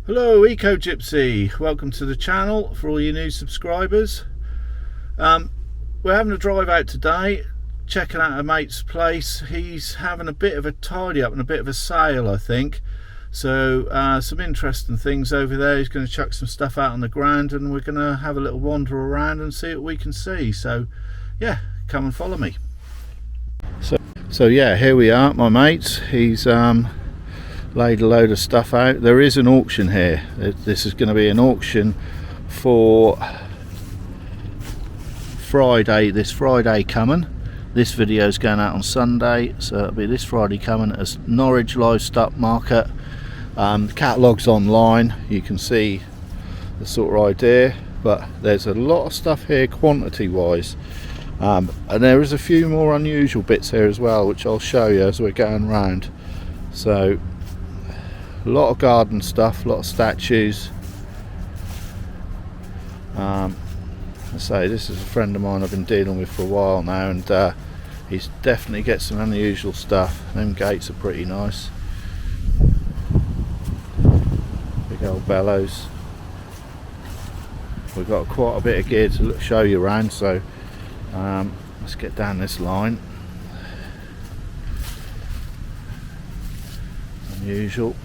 Hello Eco Gypsy, welcome to the channel for all you new subscribers. We're having a drive out today, checking out a mate's place. He's having a bit of a tidy up and a bit of a sale, I think. So some interesting things over there. He's going to chuck some stuff out on the ground and we're going to have a little wander around and see what we can see. So yeah, come and follow me. So yeah, here we are, my mates. He's laid a load of stuff out. There is an auction here. This is going to be an auction for Friday, this Friday coming. This video is going out on Sunday, so it'll be this Friday coming as Norwich Livestock Market. The catalogue's online, you can see the sort of idea, but there's a lot of stuff here quantity wise, and there is a few more unusual bits here as well, which I'll show you as we're going round. So a lot of garden stuff, a lot of statues. I say this is a friend of mine I've been dealing with for a while now, and he's definitely got some unusual stuff. Them gates are pretty nice. Big old bellows. We've got quite a bit of gear to show you around, so let's get down this line. Unusual.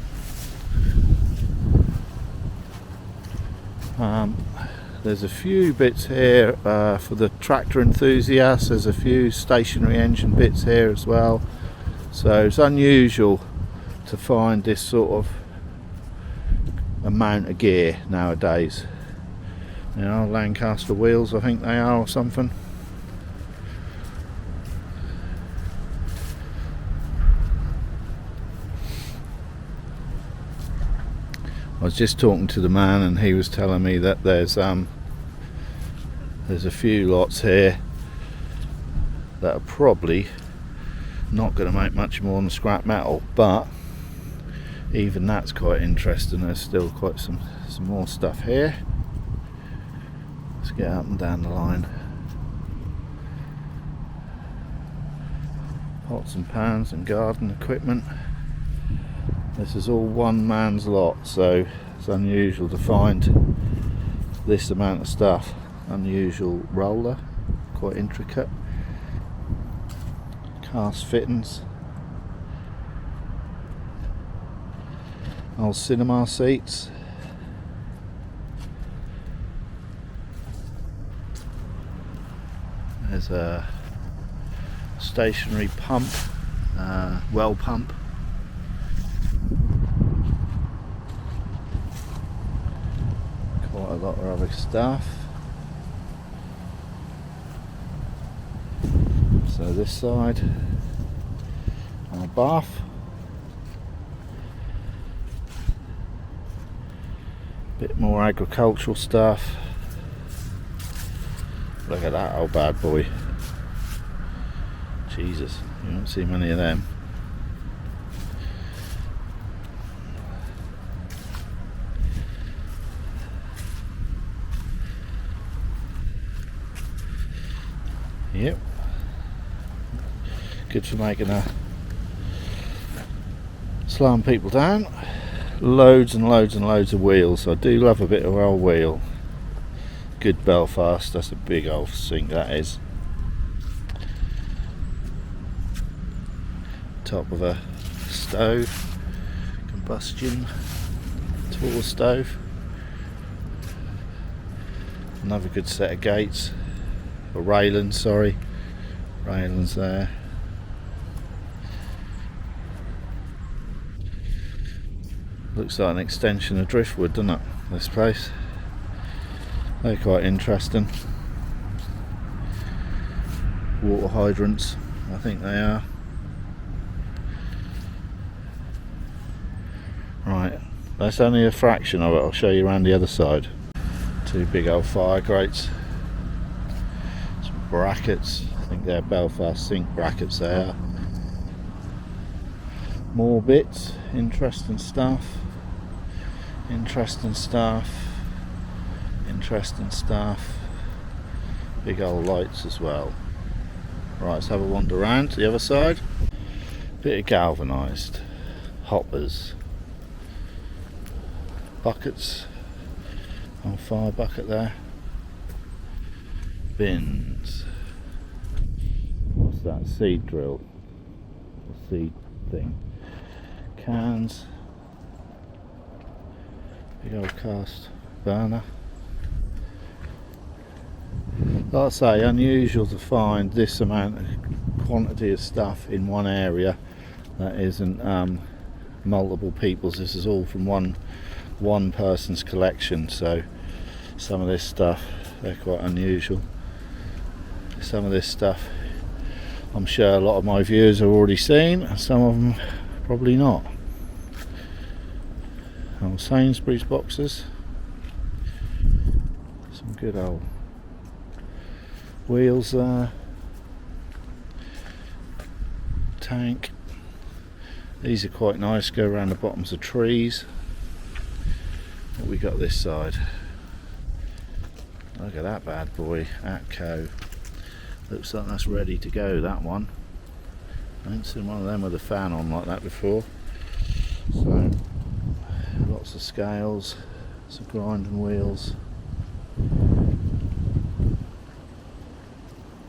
There's a few bits here for the tractor enthusiasts. There's a few stationary engine bits here as well, so it's unusual to find this sort of amount of gear nowadays. You know, Lancaster wheels I think they are, or something. I was just talking to the man and he was telling me that there's a few lots here that are probably not going to make much more than scrap metal, but even that's quite interesting. There's still quite some more stuff here. Let's get up and down the line. Pots and pans and garden equipment. This is all one man's lot, so it's unusual to find this amount of stuff. Unusual roller, quite intricate. Cast fittings. Old cinema seats. There's a stationary pump, well pump. Quite a lot of other stuff. So this side, and a bath. Bit more agricultural stuff. Look at that old bad boy. Jesus, you don't see many of them. Yep. Good for making slowing people down. Loads and loads and loads of wheels. I do love a bit of old wheel. Good Belfast. That's a big old sink, that is. Top of a stove. Combustion. Tall stove. Another good set of gates. Or railings, sorry. Railings there. Looks like an extension of driftwood, doesn't it, this place? They're quite interesting. Water hydrants, I think they are. Right, that's only a fraction of it. I'll show you around the other side. Two big old fire grates. Some brackets. I think they're Belfast sink brackets they are. More bits, interesting stuff. Interesting stuff. Interesting stuff. Big old lights as well. Right, let's have a wander around to the other side. Bit of galvanised hoppers. buckets, old fire bucket there, bins, what's that, seed drill, seed thing, cans, big old cast burner. Like I say, unusual to find this amount of quantity of stuff in one area that isn't multiple people's. This is all from one person's collection, so some of this stuff, they're quite unusual. Some of this stuff I'm sure a lot of my viewers have already seen, and some of them probably not. Old Sainsbury's boxes, some good old wheels there, tank. These are quite nice, go around the bottoms of trees. What we got this side? Look at that bad boy, Atco. Looks like that's ready to go, that one. I haven't seen one of them with a fan on like that before. So, lots of scales, some grinding wheels.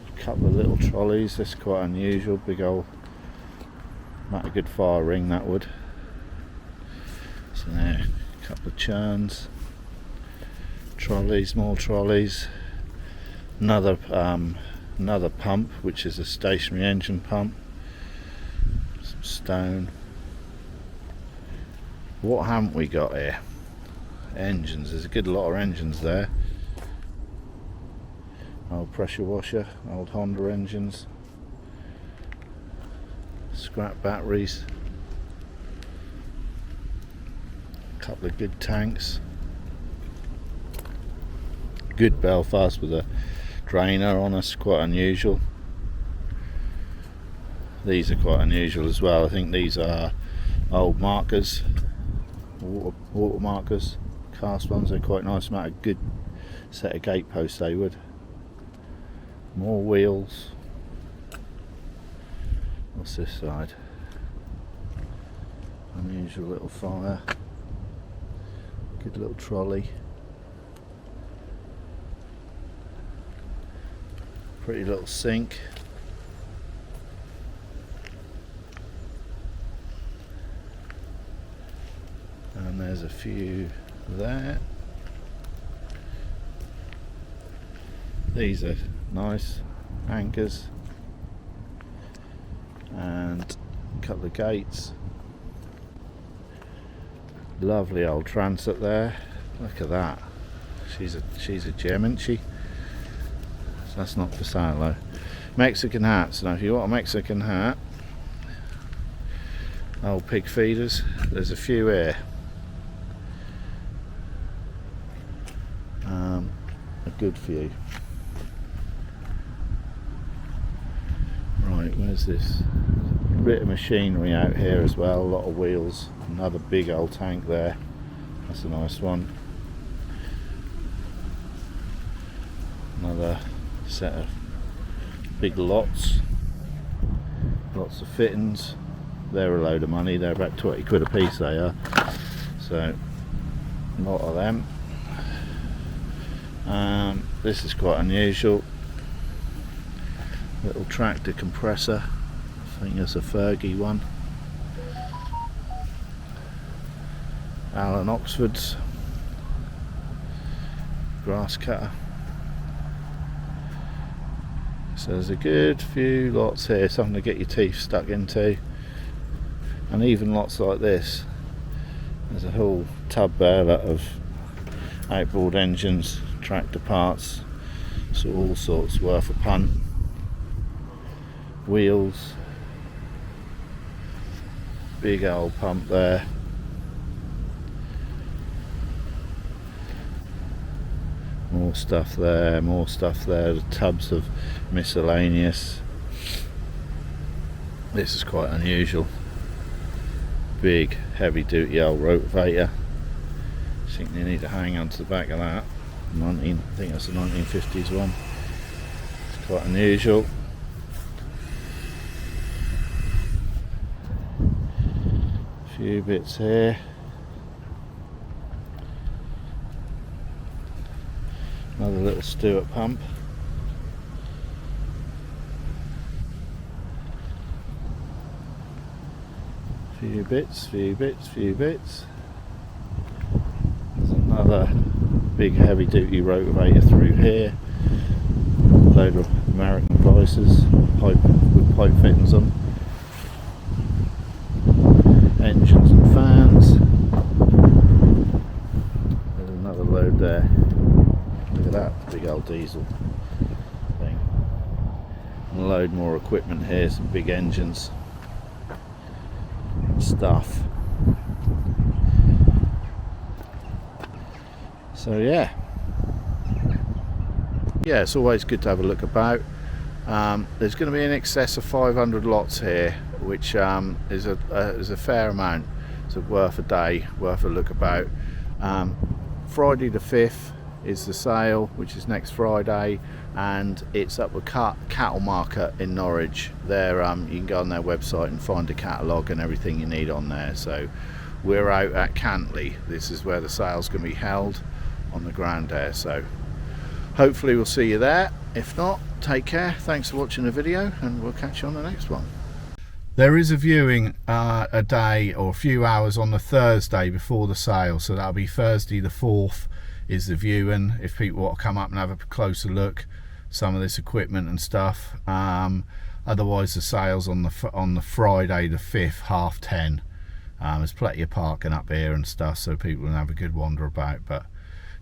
A couple of little trolleys, this is quite unusual, big old, might a good fire ring that would. So there, a couple of churns, trolleys, more trolleys, another pump which is a stationary engine pump, some stone. What haven't we got here? Engines, there's a good lot of engines there. Old pressure washer, old Honda engines, scrap batteries, a couple of good tanks, good Belfast with a drainer on us, quite unusual. These are quite unusual as well. I think these are old markers, water markers, cast ones. They're quite nice, make a good set of gate posts they would. More wheels. What's this side? Unusual little fire. Good little trolley. Pretty little sink. And there's a few there. These are nice anchors. And a couple of gates. Lovely old transit there. Look at that. She's a gem, isn't she? So that's not for sale though. Mexican hats. Now if you want a Mexican hat, old pig feeders, there's a few here. A good few. Right, where's this? A bit of machinery out here as well, a lot of wheels. Another big old tank there. That's a nice one. Another set of big lots. Lots of fittings. They're a load of money. They're about 20 quid a piece they are. So, a lot of them. This is quite unusual. Little tractor compressor. I think that's a Fergie one. Alan Oxford's grass cutter. So there's a good few lots here, something to get your teeth stuck into, and even lots like this. There's a whole tub there of outboard engines, tractor parts, so all sorts worth a punt. Wheels, big old pump there. More stuff there, more stuff there. The tubs of miscellaneous. This is quite unusual. Big, heavy duty old rotavator. I think you need to hang on to the back of that. I think that's a 1950s one. It's quite unusual. A few bits here. little Stewart pump. Few bits. There's another big heavy duty rotavator through here. Load of American vices, with pipe fittings on. Engines and fans. There's another load there. Look at that big old diesel thing. And a load more equipment here, some big engines and stuff. So yeah, it's always good to have a look about. There's going to be in excess of 500 lots here, which is a fair amount. It's worth a day, worth a look about. Friday the 5th is the sale, which is next Friday, and it's up with Cattle Market in Norwich. There, you can go on their website and find a catalogue and everything you need on there. So we're out at Cantley. This is where the sale's going to be held, on the ground there. So hopefully we'll see you there. If not, take care. Thanks for watching the video, and we'll catch you on the next one. There is a viewing a day or a few hours on the Thursday before the sale, so that'll be Thursday the 4th is the viewing, if people want to come up and have a closer look some of this equipment and stuff. Otherwise the sale's on the Friday the 5th, 10:30. There's plenty of parking up here and stuff, so people can have a good wander about. But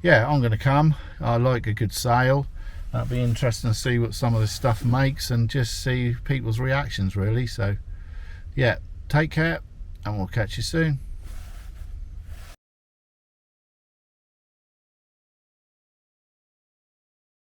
yeah, I'm going to come. I like a good sale. That'll be interesting to see what some of this stuff makes and just see people's reactions really. So yeah, take care and we'll catch you soon.